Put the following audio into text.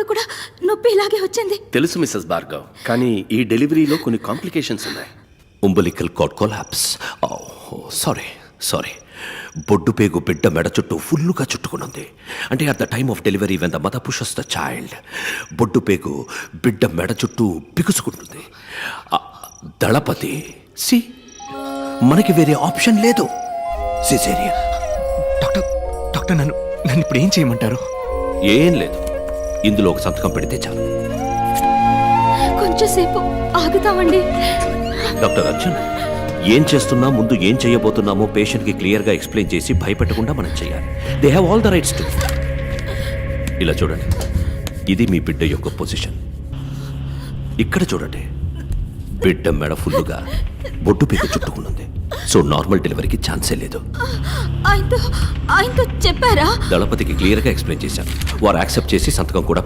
వచ్చినప్పుడు కూడా నొప్పి ఇలాగే వచ్చింది. తెలుసు మిస్సెస్ భార్గవ్, కానీ ఈ డెలివరీలో కొన్ని కాంప్లికేషన్స్ ఉన్నాయి. umbilical cord collapse. సారీ బొడ్డు పేగు బిడ్డ మెడ చుట్టూ ఫుల్లుగా చుట్టుకునుంది. అంటే at the time of delivery when the mother pushes the child, బొడ్డు పేగు బిడ్డ మెడ చుట్టూ బిగుసుకుంటుంది. దళపతి సి మనకి వేరే ఆప్షన్ లేదు, సిజేరియన్. డాక్టర్ నన్ను ఇప్పుడు ఏం చేయమంటారు? ఏం లేదు, ఇందులో ఒక సంతకం పెడితే చాలు. కొంచెంసేపు ఆగుతామండి. డాక్టర్ అర్జున్, ఏం చేస్తున్నా ముందు ఏం చేయబోతున్నామో పేషెంట్కి క్లియర్గా ఎక్స్ప్లెయిన్ చేసి భయపెట్టకుండా మనం చేయాలి. They have all the rights to. ఇలా చూడండి, ఇది మీ బిడ్డ యొక్క పొజిషన్. ఇక్కడ చూడండి, బిడ్డ మెడ ఫుల్లుగా బొడ్డు పీక చుట్టుకున్నది. సో నార్మల్ డెలివరీకి ఛాన్సే లేదు. ఆయనతో చెప్పారా? దళపతికి క్లియర్గా ఎక్స్ప్లెయిన్ చేశాను. వారు యాక్సెప్ట్ చేసి సంతకం కూడా